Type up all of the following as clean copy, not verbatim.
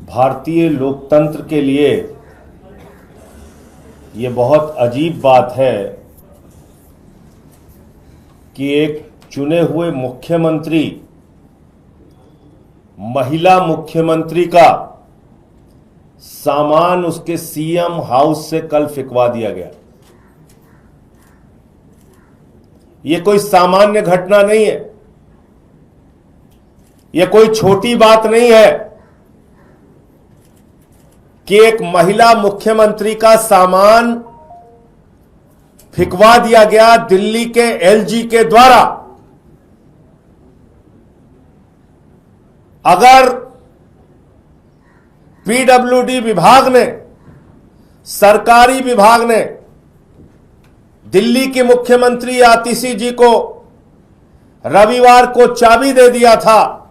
भारतीय लोकतंत्र के लिए ये बहुत अजीब बात है कि एक चुने हुए मुख्यमंत्री, महिला मुख्यमंत्री का सामान उसके सीएम हाउस से कल फेंकवा दिया गया। यह कोई सामान्य घटना नहीं है, यह कोई छोटी बात नहीं है कि एक महिला मुख्यमंत्री का सामान फेंकवा दिया गया दिल्ली के एलजी के द्वारा। अगर पीडब्ल्यूडी विभाग ने, सरकारी विभाग ने दिल्ली के मुख्यमंत्री आतिशी जी को रविवार को चाबी दे दिया था,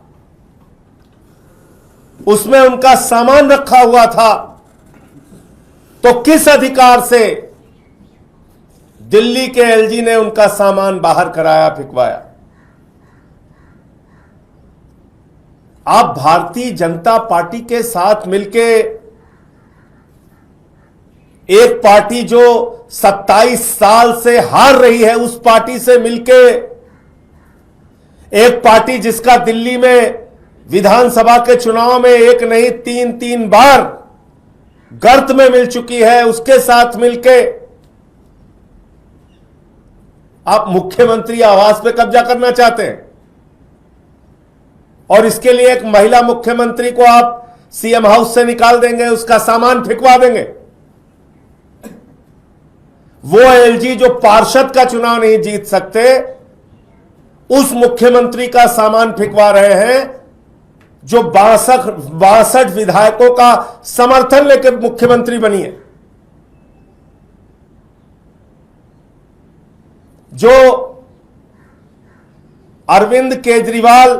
उसमें उनका सामान रखा हुआ था, तो किस अधिकार से दिल्ली के एलजी ने उनका सामान बाहर कराया, फेंकवाया? आप भारतीय जनता पार्टी के साथ मिलके, एक पार्टी जो 27 साल से हार रही है उस पार्टी से मिलके, एक पार्टी जिसका दिल्ली में विधानसभा के चुनाव में एक नहीं तीन बार गर्त में मिल चुकी है, उसके साथ मिलके आप मुख्यमंत्री आवास पे कब्जा करना चाहते हैं और इसके लिए एक महिला मुख्यमंत्री को आप सीएम हाउस से निकाल देंगे, उसका सामान फेंकवा देंगे। वो एलजी जो पार्षद का चुनाव नहीं जीत सकते, उस मुख्यमंत्री का सामान फेंकवा रहे हैं जो 62 विधायकों का समर्थन लेकर मुख्यमंत्री बनी है, जो अरविंद केजरीवाल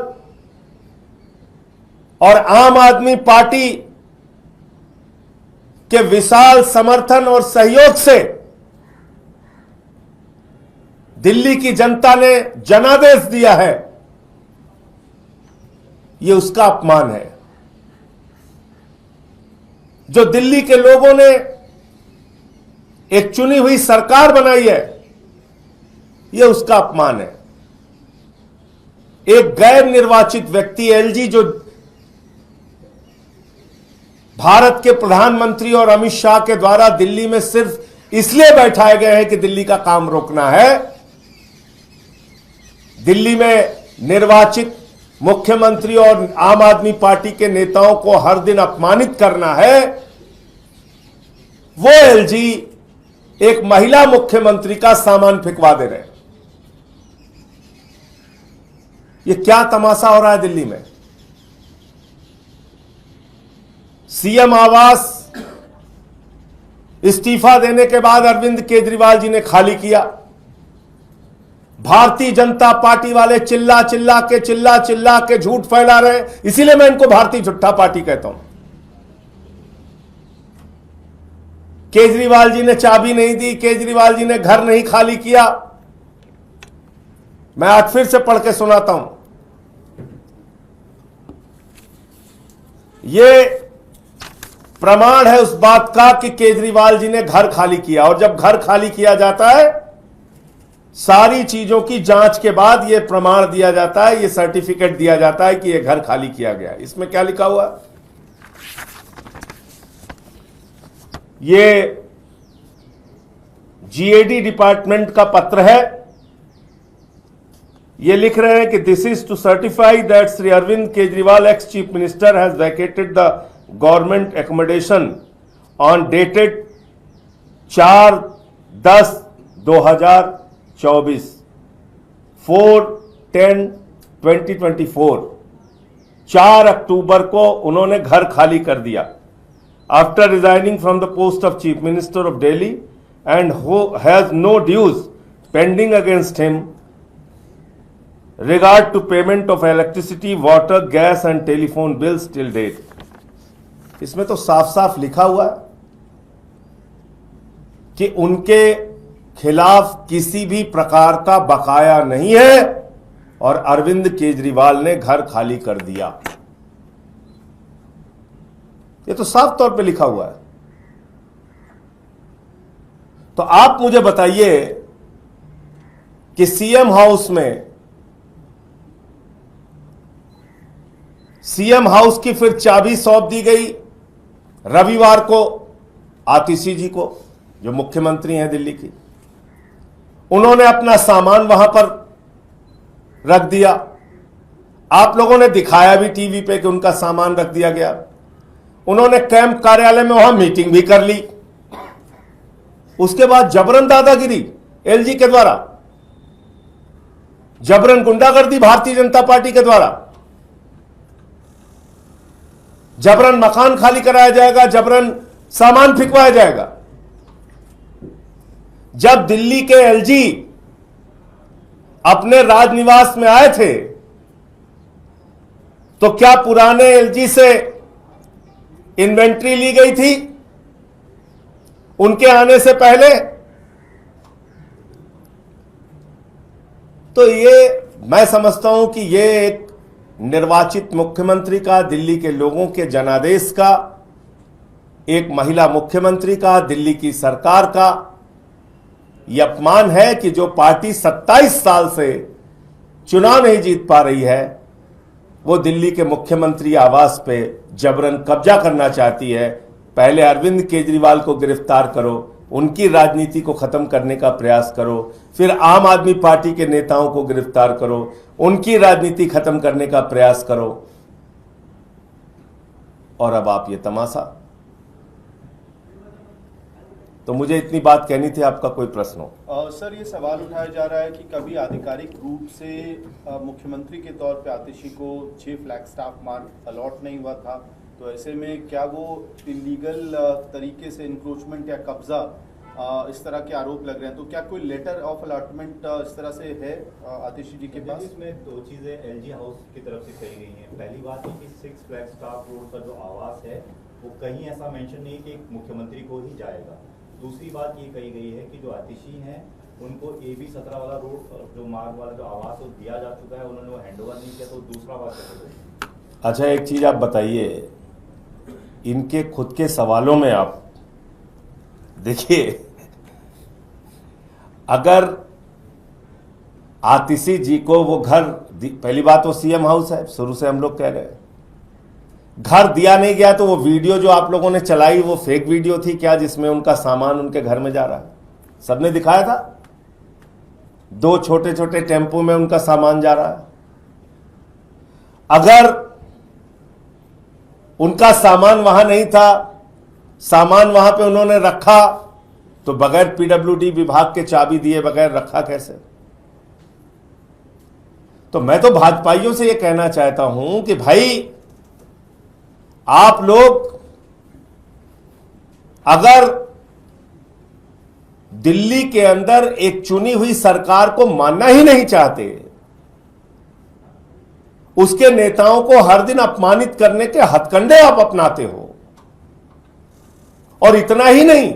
और आम आदमी पार्टी के विशाल समर्थन और सहयोग से दिल्ली की जनता ने जनादेश दिया है, यह उसका अपमान है। जो दिल्ली के लोगों ने एक चुनी हुई सरकार बनाई है, यह उसका अपमान है। एक गैर निर्वाचित व्यक्ति एलजी जो भारत के प्रधानमंत्री और अमित शाह के द्वारा दिल्ली में सिर्फ इसलिए बैठाए गए हैं कि दिल्ली का काम रोकना है, दिल्ली में निर्वाचित मुख्यमंत्री और आम आदमी पार्टी के नेताओं को हर दिन अपमानित करना है, वो एलजी एक महिला मुख्यमंत्री का सामान फेंकवा दे रहे हैं। ये क्या तमाशा हो रहा है दिल्ली में? सीएम आवास इस्तीफा देने के बाद अरविंद केजरीवाल जी ने खाली किया। भारतीय जनता पार्टी वाले चिल्ला चिल्ला के झूठ फैला रहे हैं, इसीलिए मैं इनको भारतीय झूठा पार्टी कहता हूं। केजरीवाल जी ने चाबी नहीं दी, केजरीवाल जी ने घर नहीं खाली किया। मैं आज फिर से पढ़ के सुनाता हूं। यह प्रमाण है उस बात का कि केजरीवाल जी ने घर खाली किया, और जब घर खाली किया जाता है, सारी चीजों की जांच के बाद यह प्रमाण दिया जाता है, यह सर्टिफिकेट दिया जाता है कि यह घर खाली किया गया। इसमें क्या लिखा हुआ है? यह जीएडी डिपार्टमेंट का पत्र है। ये लिख रहे हैं कि this is to certify that Shri Arvind Kejriwal ex chief minister has vacated the government accommodation on dated 4/10/2024 4/10/2024 4 अक्टूबर को उन्होंने घर खाली कर दिया। After resigning from the post of chief minister of Delhi and has no dues pending against him regard to payment of electricity, water, gas and telephone bills till date। इसमें तो साफ साफ लिखा हुआ है कि उनके खिलाफ किसी भी प्रकार का बकाया नहीं है और अरविंद केजरीवाल ने घर खाली कर दिया। ये तो साफ तौर पे लिखा हुआ है। तो आप मुझे बताइए कि सीएम हाउस की फिर चाबी सौंप दी गई रविवार को आतिशी जी को, जो मुख्यमंत्री हैं दिल्ली की। उन्होंने अपना सामान वहां पर रख दिया। आप लोगों ने दिखाया भी टीवी पे कि उनका सामान रख दिया गया। उन्होंने कैंप कार्यालय में वहां मीटिंग भी कर ली। उसके बाद जबरन दादागिरी एलजी के द्वारा, जबरन गुंडागर्दी भारतीय जनता पार्टी के द्वारा, जबरन मकान खाली कराया जाएगा, जबरन सामान फेंकवाया जाएगा। जब दिल्ली के एलजी अपने राजनिवास में आए थे तो क्या पुराने एलजी से इन्वेंट्री ली गई थी उनके आने से पहले? तो ये मैं समझता हूं कि ये एक निर्वाचित मुख्यमंत्री का, दिल्ली के लोगों के जनादेश का, एक महिला मुख्यमंत्री का, दिल्ली की सरकार का यह अपमान है कि जो पार्टी 27 साल से चुनाव नहीं जीत पा रही है वो दिल्ली के मुख्यमंत्री आवास पे जबरन कब्जा करना चाहती है। पहले अरविंद केजरीवाल को गिरफ्तार करो, उनकी राजनीति को खत्म करने का प्रयास करो, फिर आम आदमी पार्टी के नेताओं को गिरफ्तार करो, उनकी राजनीति खत्म करने का प्रयास करो, और अब आप ये तमाशा। तो मुझे इतनी बात कहनी थी, आपका कोई प्रश्न हो? सर, ये सवाल उठाया जा रहा है कि कभी आधिकारिक रूप से मुख्यमंत्री के तौर पे आतिशी को chief flag staff mark allot नहीं हुआ था, तो ऐसे में क्या वो इलीगल तरीके से इंक्रोचमेंट या कब्जा, इस तरह के आरोप लग रहे हैं, तो क्या कोई लेटर ऑफ अलॉटमेंट इस तरह से है आतिशी जी के पास? इसमें दो चीजें एलजी हाउस की तरफ से कही गई हैं। पहली बात है कि 6 फ्लैग स्टाफ रोड का जो आवास है वो कहीं ऐसा मेंशन नहीं कि मुख्यमंत्री को ही जाएगा। दूसरी बात ये कही गई है कि जो आतिशी हैं उनको AB 17 वाला रोड, जो मार्ग वाला जो आवास वो दिया जा चुका है, उन्होंने वो हैंडओवर नहीं किया, तो दूसरा बात है। अच्छा, एक चीज आप बताइए, इनके खुद के सवालों में आप देखिए, अगर आतिशी जी को वो घर, पहली बात वो सीएम हाउस है, शुरू से हम लोग कह रहे हैं, घर दिया नहीं गया, तो वो वीडियो जो आप लोगों ने चलाई वो फेक वीडियो थी क्या, जिसमें उनका सामान उनके घर में जा रहा है? सबने दिखाया था, 2 छोटे छोटे टेम्पो में उनका सामान जा रहा है। अगर उनका सामान वहां नहीं था, सामान वहां पे उन्होंने रखा, तो बगैर पीडब्ल्यूडी विभाग के चाबी दिए बगैर रखा कैसे? तो मैं तो भाजपाइयों से यह कहना चाहता हूं कि भाई, आप लोग अगर दिल्ली के अंदर एक चुनी हुई सरकार को मानना ही नहीं चाहते, उसके नेताओं को हर दिन अपमानित करने के हथकंडे आप अपनाते हो, और इतना ही नहीं,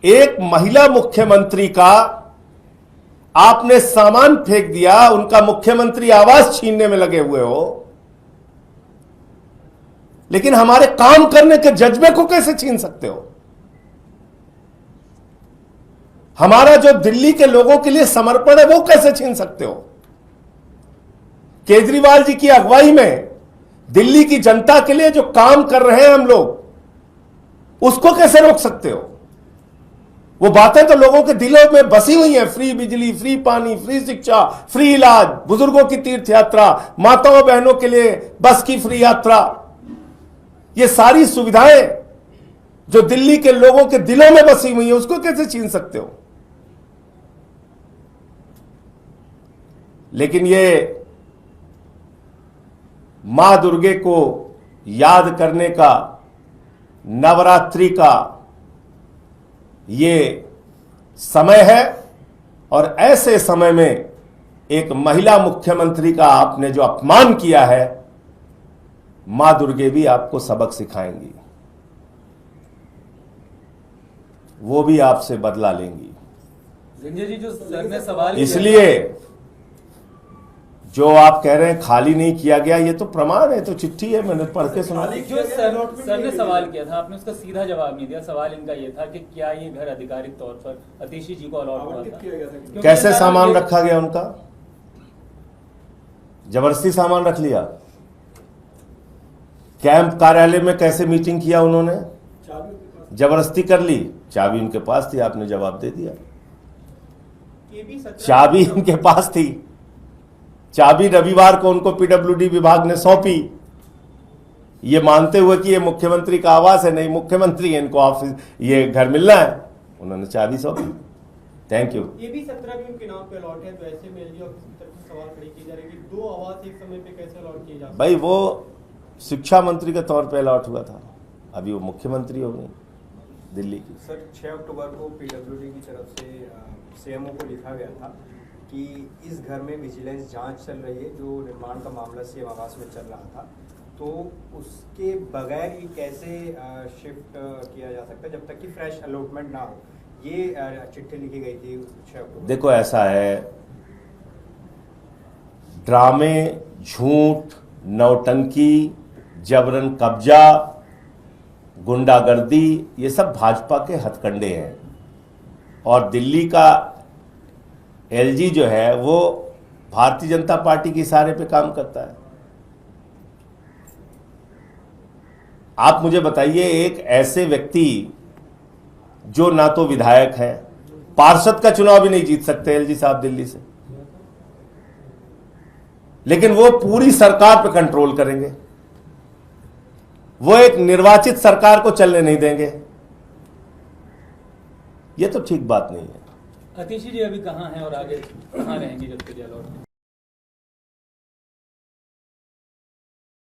एक महिला मुख्यमंत्री का आपने सामान फेंक दिया, उनका मुख्यमंत्री आवास छीनने में लगे हुए हो, लेकिन हमारे काम करने के जज्बे को कैसे छीन सकते हो? हमारा जो दिल्ली के लोगों के लिए समर्पण है वो कैसे छीन सकते हो? केजरीवाल जी की अगुवाई में दिल्ली की जनता के लिए जो काम कर रहे हैं हम लोग, उसको कैसे रोक सकते हो? वो बातें तो लोगों के दिलों में बसी हुई हैं, फ्री बिजली, फ्री पानी, फ्री शिक्षा, फ्री इलाज, बुजुर्गों की तीर्थ यात्रा, माताओं बहनों के लिए बस की फ्री यात्रा, ये सारी सुविधाएं जो दिल्ली के लोगों के दिलों में बसी हुई है, उसको कैसे छीन सकते हो? लेकिन ये मां दुर्गे को याद करने का, नवरात्रि का ये समय है, और ऐसे समय में एक महिला मुख्यमंत्री का आपने जो अपमान किया है, मां दुर्गे भी आपको सबक सिखाएंगी, वो भी आपसे बदला लेंगी। संजय जी, जो सर ने सवाल, इसलिए जो आप कह रहे हैं खाली नहीं किया गया, ये तो प्रमाण है, तो चिट्ठी है, मैंने पढ़ के सुना। जो सर ने सवाल किया था, आपने उसका सीधा जवाब नहीं दिया। सवाल इनका ये था कि क्या ये घर आधिकारिक तौर पर अतिशी जी को अलॉट हुआ था? क्योंकि कैसे सर सामान ये- रखा गया उनका? जबरदस्ती सामान रख लिया? कैंप कार्यालय में कैसे मीटिंग किया उन्होंने? जबरदस्ती कर ली? चाबी उनके पास थी, आपने जवाब दे दिया। चाबी उनके पास थी, चाबी रविवार को उनको पीडब्ल्यूडी विभाग ने सौंपी, ये मानते हुए कि ये मुख्यमंत्री का आवास है, नहीं मुख्यमंत्री है, इनको ऑफिस ये घर मिलना है, उन्होंने चाबी सौंपी। Thank you. ये भी 17 भी उनके नाम पे अलॉट है, तो ऐसे में एलजी ऑफिस की तरफ से सवाल खड़े किए जा रहे हैं कि 2 आवास एक समय पे कैसे अलॉट किए जा सकते हैं? भाई वो शिक्षा मंत्री के तौर पे अलॉट हुआ था, अभी वो मुख्यमंत्री हो गई दिल्ली की। सर 6 अक्टूबर को पीडब्ल्यूडी की तरफ से सीएमओ को लिखा गया था कि इस घर में विजिलेंस जांच चल रही है, जो निर्माण का मामला सीएम आवास में चल रहा था, तो उसके बगैर ये कैसे शिफ्ट किया जा सकता है जब तक कि फ्रेश अलॉटमेंट ना हो। ये चिट्ठी लिखी गई थी 6 अक्टूबर। देखो ऐसा है, ड्रामे, झूठ, नौटंकी, जबरन कब्जा, गुंडागर्दी, ये सब भाजपा के हथकंडे हैं। और दिल्ली का एलजी जो है वो भारतीय जनता पार्टी के इशारे पे काम करता है। आप मुझे बताइए, एक ऐसे व्यक्ति जो ना तो विधायक है, पार्षद का चुनाव भी नहीं जीत सकते एलजी साहब दिल्ली से, लेकिन वो पूरी सरकार पे कंट्रोल करेंगे, वो एक निर्वाचित सरकार को चलने नहीं देंगे। ये तो ठीक बात नहीं है। अतिशी जी अभी कहाँ हैं और आगे कहाँ रहेंगे जब तक अलॉट?